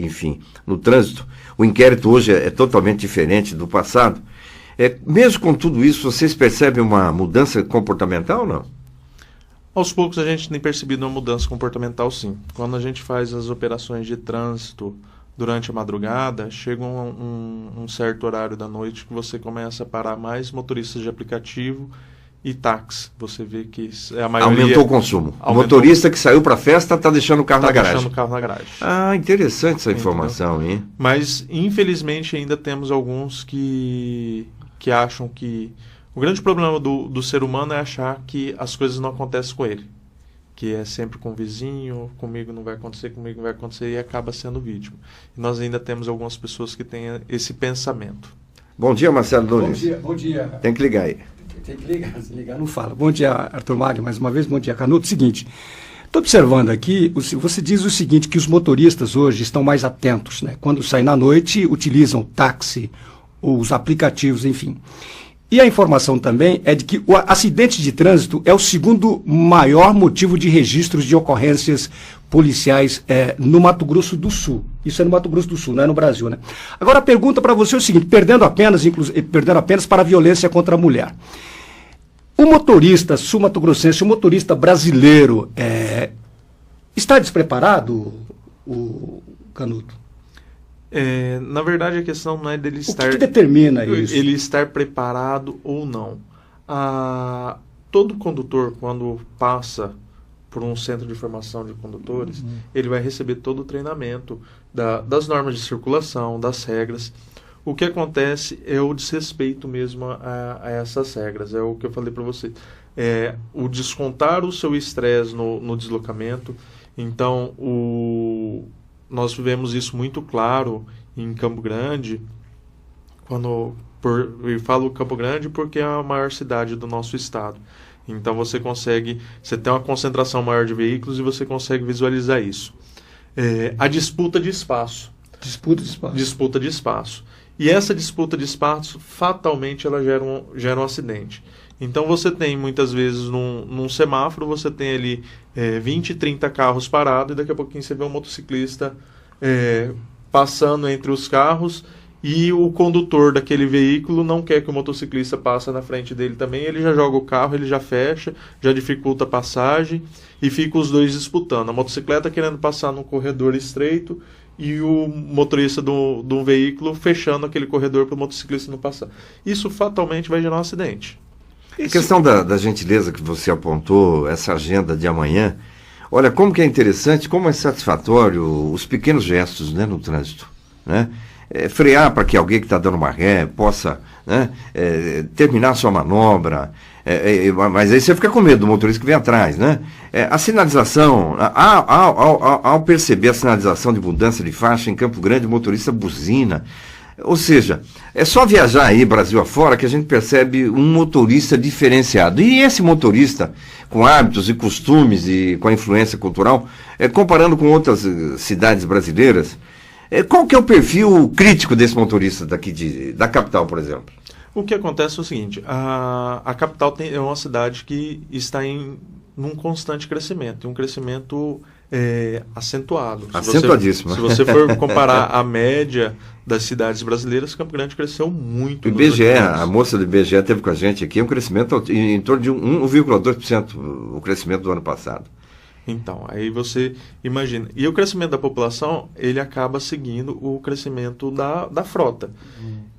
Speaker 2: enfim, no trânsito, o inquérito hoje é totalmente diferente do passado. Mesmo com tudo isso, vocês percebem uma mudança comportamental ou não?
Speaker 7: Aos poucos a gente tem percebido uma mudança comportamental, sim. Quando a gente faz as operações de trânsito durante a madrugada, chega um certo horário da noite que você começa a parar mais motoristas de aplicativo e táxi. Você vê que a maioria... Aumentou
Speaker 2: o consumo. O motorista que saiu para a festa está deixando o carro na garagem.
Speaker 7: Deixando o carro na garagem.
Speaker 2: Ah, interessante essa informação, hein?
Speaker 7: Mas, infelizmente, ainda temos alguns que acham que... O grande problema do ser humano é achar que as coisas não acontecem com ele. Que é sempre com o vizinho, comigo não vai acontecer, e acaba sendo vítima. E nós ainda temos algumas pessoas que têm esse pensamento.
Speaker 2: Bom dia, Marcelo Nunes.
Speaker 8: Bom dia.
Speaker 2: Tem que ligar aí.
Speaker 8: Tem que ligar, se ligar não fala. Bom dia, Arthur Mário, mais uma vez, bom dia, Canuto. Seguinte, estou observando aqui, você diz o seguinte, que os motoristas hoje estão mais atentos, né? Quando saem na noite, utilizam táxi, os aplicativos, enfim. E a informação também é de que o acidente de trânsito é o segundo maior motivo de registros de ocorrências policiais no Mato Grosso do Sul. Isso é no Mato Grosso do Sul, não é no Brasil, né? Agora a pergunta para você é o seguinte, perdendo apenas para a violência contra a mulher. O motorista sul-mato-grossense, o motorista brasileiro, está despreparado, o Canuto?
Speaker 7: Na verdade, a questão não é dele estar...
Speaker 8: O que determina isso?
Speaker 7: Ele estar preparado ou não. Todo condutor, quando passa por um centro de formação de condutores, ele vai receber todo o treinamento das normas de circulação, das regras. O que acontece é o desrespeito mesmo a essas regras. É o que eu falei para você. O descontar o seu estresse no deslocamento. Então, nós vivemos isso muito claro em Campo Grande, eu falo Campo Grande porque é a maior cidade do nosso estado. Então você tem uma concentração maior de veículos e você consegue visualizar isso. A disputa de espaço. Disputa de espaço. E essa disputa de espaço, fatalmente, ela gera um acidente. Então você tem, muitas vezes, num semáforo, você tem ali 20, 30 carros parados, e daqui a pouquinho você vê um motociclista passando entre os carros, e o condutor daquele veículo não quer que o motociclista passe na frente dele também, ele já joga o carro, ele já fecha, já dificulta a passagem, e fica os dois disputando. A motocicleta querendo passar num corredor estreito, e o motorista do veículo fechando aquele corredor para o motociclista não passar. Isso fatalmente vai gerar um acidente.
Speaker 2: A questão da gentileza que você apontou, essa agenda de amanhã, olha, como que é interessante, como é satisfatório os pequenos gestos, né, no trânsito, né? Frear para que alguém que está dando uma ré possa, né, terminar sua manobra, mas aí você fica com medo do motorista que vem atrás, né? A sinalização, ao perceber a sinalização de mudança de faixa em Campo Grande, o motorista buzina. Ou seja, é só viajar aí Brasil afora que a gente percebe um motorista diferenciado. E esse motorista, com hábitos e costumes e com a influência cultural, comparando com outras cidades brasileiras, qual que é o perfil crítico desse motorista daqui da capital, por exemplo?
Speaker 7: O que acontece é o seguinte, a capital é uma cidade que está num constante crescimento, um crescimento acentuado.
Speaker 2: Acentuadíssimo.
Speaker 7: Se você for comparar a média das cidades brasileiras, Campo Grande cresceu muito.
Speaker 2: O IBGE, a moça do IBGE esteve com a gente aqui, um crescimento em torno de 1,2% o crescimento do ano passado.
Speaker 7: Então, aí você imagina. E o crescimento da população, ele acaba seguindo o crescimento da frota.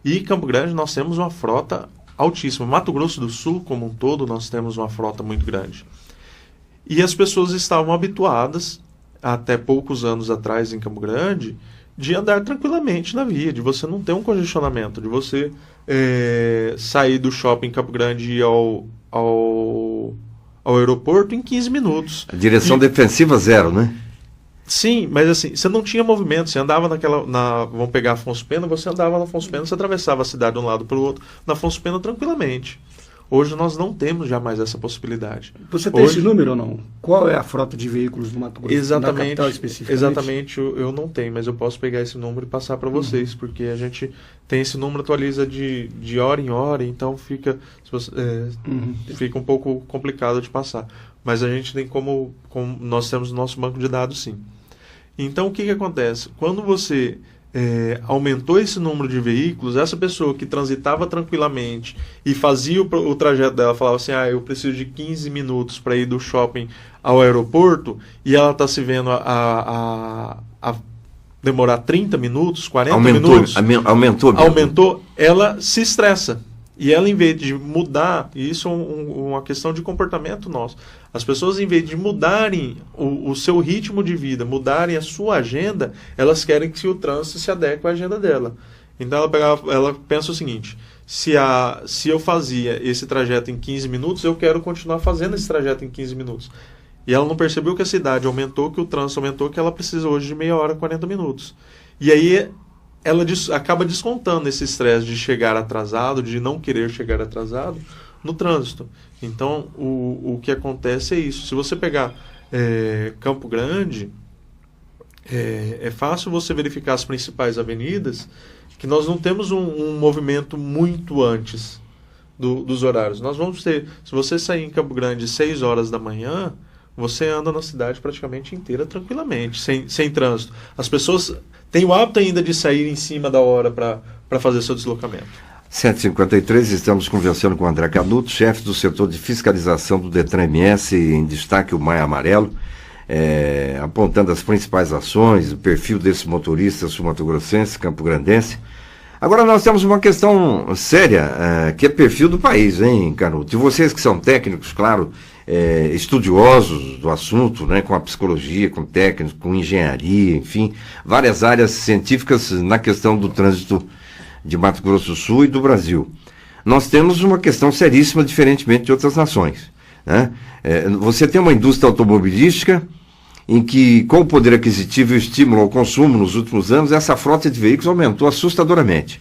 Speaker 7: E em Campo Grande nós temos uma frota altíssima. Mato Grosso do Sul, como um todo, nós temos uma frota muito grande. E as pessoas estavam habituadas, até poucos anos atrás em Campo Grande, de andar tranquilamente na via, de você não ter um congestionamento, de você sair do shopping em Campo Grande e ir ao aeroporto em 15 minutos.
Speaker 2: A direção defensiva zero, né?
Speaker 7: Sim, mas assim, você não tinha movimento, você andava vamos pegar Afonso Pena, você andava na Afonso Pena, você atravessava a cidade de um lado para o outro, na Afonso Pena tranquilamente. Hoje nós não temos jamais essa possibilidade.
Speaker 8: Você tem esse número ou não? Qual é a frota de veículos do Mato Grosso?
Speaker 7: Exatamente,
Speaker 8: na capital especificamente?
Speaker 7: exatamente, eu não tenho, mas eu posso pegar esse número e passar para vocês, porque a gente tem esse número, atualiza de hora em hora, então fica um pouco complicado de passar. Mas a gente tem como nós temos o nosso banco de dados, sim. Então, o que acontece? Quando você aumentou esse número de veículos, essa pessoa que transitava tranquilamente e fazia o trajeto dela, falava assim, eu preciso de 15 minutos para ir do shopping ao aeroporto, e ela está se vendo a demorar 30 minutos, 40 minutos... Aumentou, ela se estressa. E ela, em vez de mudar, e isso é uma questão de comportamento nosso, as pessoas, em vez de mudarem o seu ritmo de vida, mudarem a sua agenda, elas querem que o trânsito se adeque à agenda dela. Então ela pensa o seguinte, se eu fazia esse trajeto em 15 minutos, eu quero continuar fazendo esse trajeto em 15 minutos. E ela não percebeu que a cidade aumentou, que o trânsito aumentou, que ela precisa hoje de meia hora, 40 minutos. E aí ela acaba descontando esse estresse de chegar atrasado, de não querer chegar atrasado no trânsito. Então, o que acontece é isso. Se você pegar Campo Grande, é fácil você verificar as principais avenidas, que nós não temos um movimento muito antes dos horários. Nós vamos ter, se você sair em Campo Grande às 6 horas da manhã, você anda na cidade praticamente inteira tranquilamente, sem trânsito. As pessoas têm o hábito ainda de sair em cima da hora para fazer seu deslocamento.
Speaker 2: 7h53, estamos conversando com o André Canuto, chefe do setor de fiscalização do Detran-MS, em destaque o Maia Amarelo, apontando as principais ações, o perfil desse motorista sul-mato-grossense, campo-grandense. Agora nós temos uma questão séria, que é perfil do país, hein, Canuto? E vocês que são técnicos, claro, estudiosos do assunto, né, com a psicologia, com técnicos, com engenharia, enfim, várias áreas científicas na questão do trânsito de Mato Grosso do Sul e do Brasil. Nós temos uma questão seríssima, diferentemente de outras nações, né? Você tem uma indústria automobilística em que, com o poder aquisitivo e o estímulo ao consumo nos últimos anos, essa frota de veículos aumentou assustadoramente.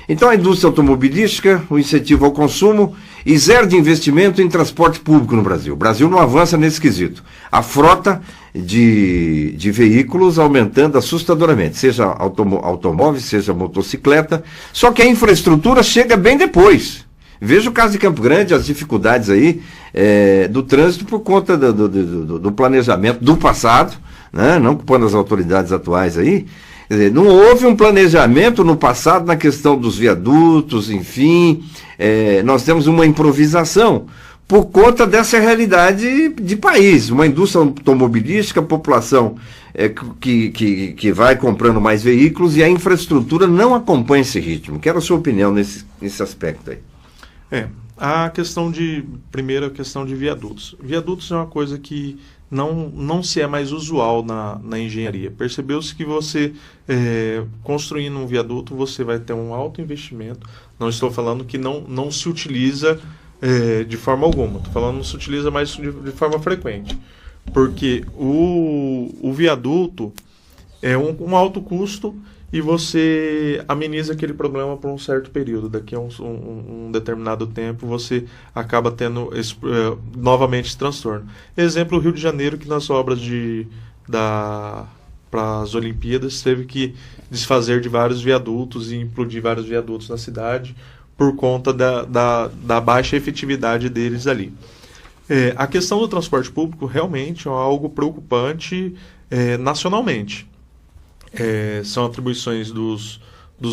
Speaker 2: Então, a indústria automobilística, o incentivo ao consumo e zero de investimento em transporte público no Brasil. O Brasil não avança nesse quesito. A frota de veículos aumentando assustadoramente, seja automóvel, seja motocicleta, só que a infraestrutura chega bem depois. Veja o caso de Campo Grande, as dificuldades aí do trânsito por conta do planejamento do passado, né? Não culpando as autoridades atuais aí. Quer dizer, não houve um planejamento no passado na questão dos viadutos, enfim, nós temos uma improvisação por conta dessa realidade de país, uma indústria automobilística, a população que vai comprando mais veículos e a infraestrutura não acompanha esse ritmo. Quero a sua opinião nesse aspecto aí.
Speaker 7: A questão primeiro a questão de viadutos. Viadutos é uma coisa que não se é mais usual na engenharia. Percebeu-se que você, construindo um viaduto, você vai ter um alto investimento. Não estou falando que não se utiliza de forma alguma. Estou falando que não se utiliza mais de forma frequente. Porque o viaduto é um alto custo e você ameniza aquele problema por um certo período. Daqui a um determinado tempo, você acaba tendo novamente esse transtorno. Exemplo, o Rio de Janeiro, que nas obras para as Olimpíadas teve que desfazer de vários viadutos e implodir vários viadutos na cidade por conta da baixa efetividade deles ali. A questão do transporte público realmente é algo preocupante nacionalmente. São atribuições dos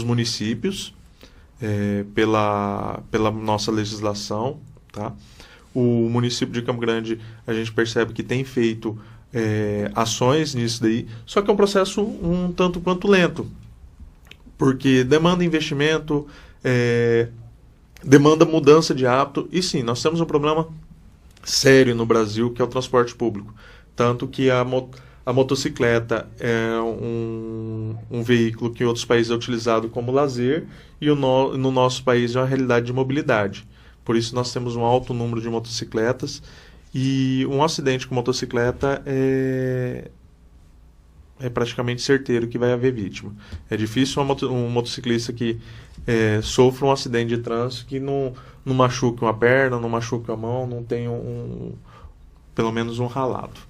Speaker 7: municípios pela nossa legislação, tá? O município de Campo Grande, a gente percebe que tem feito ações nisso daí, só que é um processo um tanto quanto lento, porque demanda investimento, demanda mudança de hábito, e sim, nós temos um problema sério no Brasil, que é o transporte público, tanto que a motocicleta é um veículo que em outros países é utilizado como lazer e no nosso país é uma realidade de mobilidade. Por isso nós temos um alto número de motocicletas e um acidente com motocicleta é praticamente certeiro que vai haver vítima. É difícil um motociclista que sofra um acidente de trânsito que não machuque uma perna, não machuque a mão, não tenha pelo menos um ralado.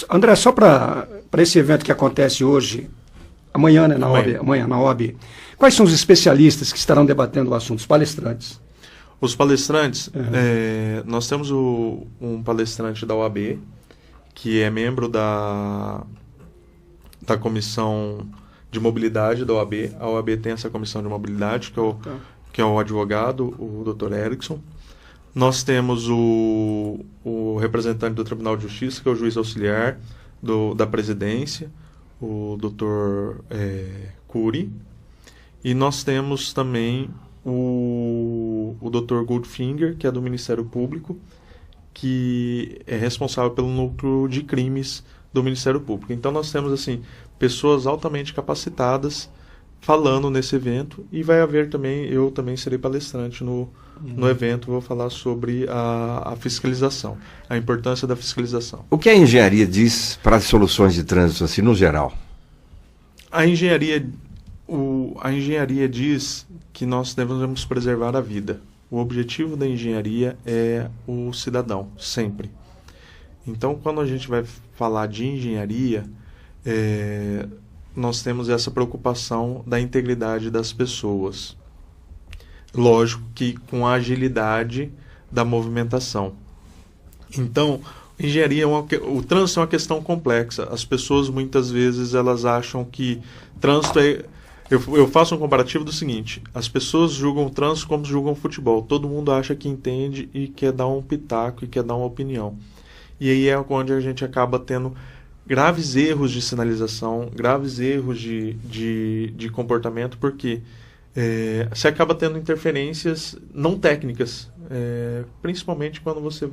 Speaker 8: André, só para esse evento que acontece hoje, amanhã, né, amanhã na OAB, quais são os especialistas que estarão debatendo o assunto, os palestrantes?
Speaker 7: Os palestrantes, nós temos um palestrante da OAB, que é membro da comissão de mobilidade da OAB. A OAB tem essa comissão de mobilidade, que é o advogado, o Dr. Erickson. Nós temos o representante do Tribunal de Justiça, que é o juiz auxiliar da presidência, o Dr. Cury. E nós temos também o Dr. Goldfinger, que é do Ministério Público, que é responsável pelo núcleo de crimes do Ministério Público. Então nós temos assim pessoas altamente capacitadas falando nesse evento, e vai haver também, eu também serei palestrante no evento, vou falar sobre a fiscalização, a importância da fiscalização.
Speaker 2: O que a engenharia diz para as soluções de trânsito, assim, no geral?
Speaker 7: A engenharia diz que nós devemos preservar a vida. O objetivo da engenharia é o cidadão, sempre. Então, quando a gente vai falar de engenharia, nós temos essa preocupação da integridade das pessoas. Lógico que com a agilidade da movimentação. Então, engenharia o trânsito é uma questão complexa. As pessoas muitas vezes elas acham que trânsito é... Eu faço um comparativo do seguinte: as pessoas julgam o trânsito como julgam o futebol. Todo mundo acha que entende e quer dar um pitaco e quer dar uma opinião. E aí é onde a gente acaba tendo graves erros de sinalização, graves erros de comportamento, porque você acaba tendo interferências não técnicas, principalmente quando você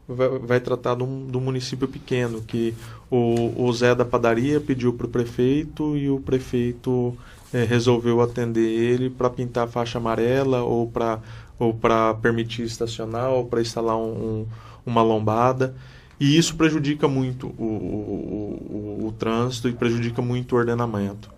Speaker 7: vai tratar de um município pequeno, que o Zé da padaria pediu para o prefeito e o prefeito resolveu atender ele para pintar a faixa amarela ou para permitir estacionar ou para instalar uma lombada. E isso prejudica muito o trânsito e prejudica muito o ordenamento.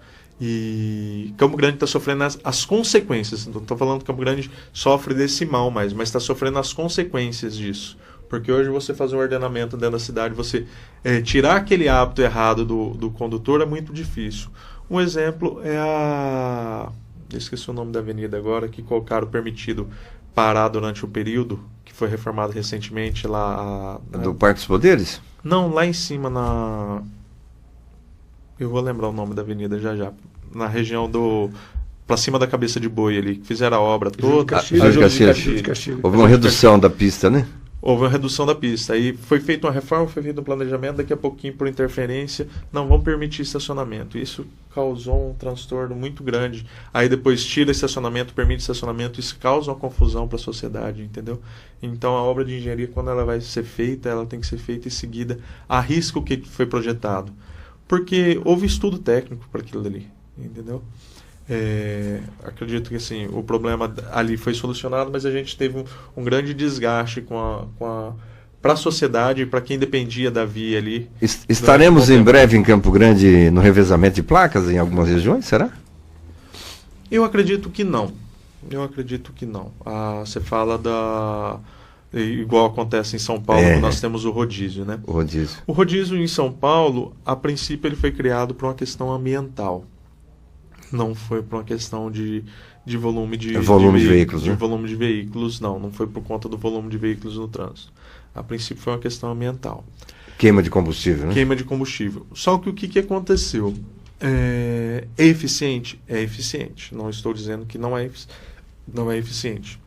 Speaker 7: E Campo Grande está sofrendo as consequências. Não estou falando que Campo Grande sofre desse mal mais, mas está sofrendo as consequências disso. Porque hoje você fazer um ordenamento dentro da cidade, você tirar aquele hábito errado do condutor é muito difícil. Um exemplo é eu esqueci o nome da avenida agora, que colocaram permitido parar durante o período, que foi reformado recentemente lá...
Speaker 2: Do Parque dos Poderes?
Speaker 7: Não, lá em cima eu vou lembrar o nome da avenida já. Na região pra cima da Cabeça de Boi ali, que fizeram a obra toda.
Speaker 2: Houve uma redução da pista, né?
Speaker 7: Houve uma redução da pista. Aí foi feita uma reforma, foi feito um planejamento, daqui a pouquinho, por interferência, não vão permitir estacionamento. Isso causou um transtorno muito grande. Aí depois tira estacionamento, permite estacionamento, isso causa uma confusão para a sociedade, entendeu? Então a obra de engenharia, quando ela vai ser feita, ela tem que ser feita em seguida a risco que foi projetado. Porque houve estudo técnico para aquilo ali, entendeu? Acredito que assim, o problema ali foi solucionado, mas a gente teve um grande desgaste para a sociedade e para quem dependia da via ali.
Speaker 2: Estaremos em breve em Campo Grande no revezamento de placas em algumas regiões, será?
Speaker 7: Eu acredito que não. Você fala igual acontece em São Paulo, nós temos o rodízio, né? O rodízio em São Paulo, a princípio ele foi criado por uma questão ambiental. Não foi por uma questão de volume de veículos, né? Volume de veículos, não foi por conta do volume de veículos no trânsito. A princípio foi uma questão ambiental.
Speaker 2: Queima de combustível, né?
Speaker 7: Queima de combustível. Só que o que aconteceu? É eficiente? É eficiente. Não estou dizendo que não é eficiente.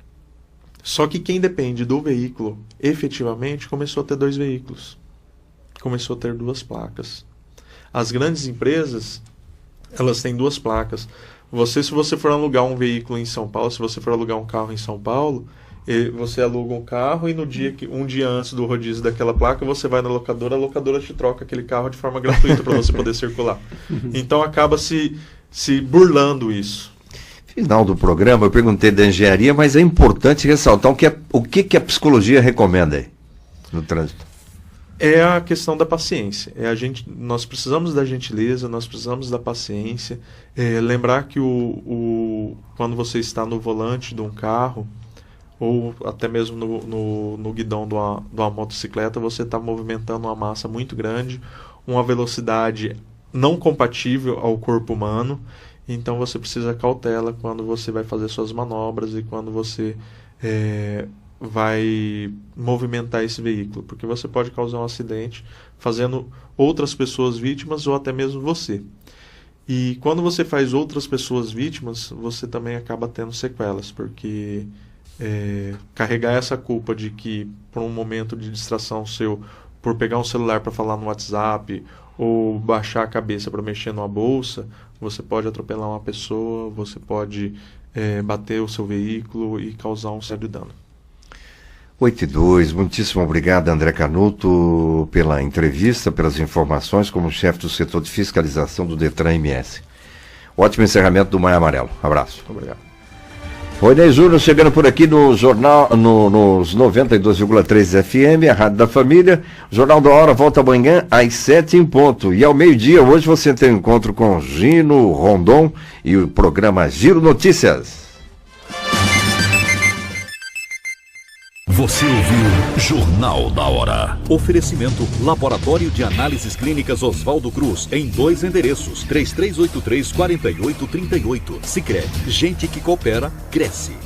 Speaker 7: Só que quem depende do veículo, efetivamente, começou a ter 2 veículos. Começou a ter 2 placas. As grandes empresas, elas têm 2 placas. Se você for alugar um veículo em São Paulo, se você for alugar um carro em São Paulo, você aluga um carro e um dia antes do rodízio daquela placa, você vai na locadora, a locadora te troca aquele carro de forma gratuita para você poder circular. Então acaba se burlando isso.
Speaker 2: Final do programa, eu perguntei da engenharia, mas é importante ressaltar o que a psicologia recomenda aí no trânsito.
Speaker 7: É a questão da paciência. Nós precisamos da gentileza, nós precisamos da paciência. Lembrar que quando você está no volante de um carro, ou até mesmo no guidão de uma motocicleta, você está movimentando uma massa muito grande, uma velocidade não compatível ao corpo humano. Então você precisa cautela quando você vai fazer suas manobras e quando você vai movimentar esse veículo, porque você pode causar um acidente fazendo outras pessoas vítimas ou até mesmo você. E quando você faz outras pessoas vítimas, você também acaba tendo sequelas, porque carregar essa culpa de que por um momento de distração seu, por pegar um celular para falar no WhatsApp ou baixar a cabeça para mexer numa bolsa, você pode atropelar uma pessoa, você pode bater o seu veículo e causar um sério dano.
Speaker 2: 8:02, muitíssimo obrigado, André Canuto, pela entrevista, pelas informações, como chefe do setor de fiscalização do Detran MS. Ótimo encerramento do Maio Amarelo. Abraço.
Speaker 7: Obrigado.
Speaker 2: Rodney Júnior chegando por aqui no jornal, nos 92,3 FM, a Rádio da Família. O Jornal da Hora volta amanhã às 7 em ponto. E ao meio-dia, hoje você tem um encontro com Gino Rondon e o programa Giro Notícias.
Speaker 1: Você ouviu Jornal da Hora.
Speaker 9: Oferecimento Laboratório de Análises Clínicas Oswaldo Cruz, em 2 endereços, 3383-4838. Sicredi, gente que coopera, cresce.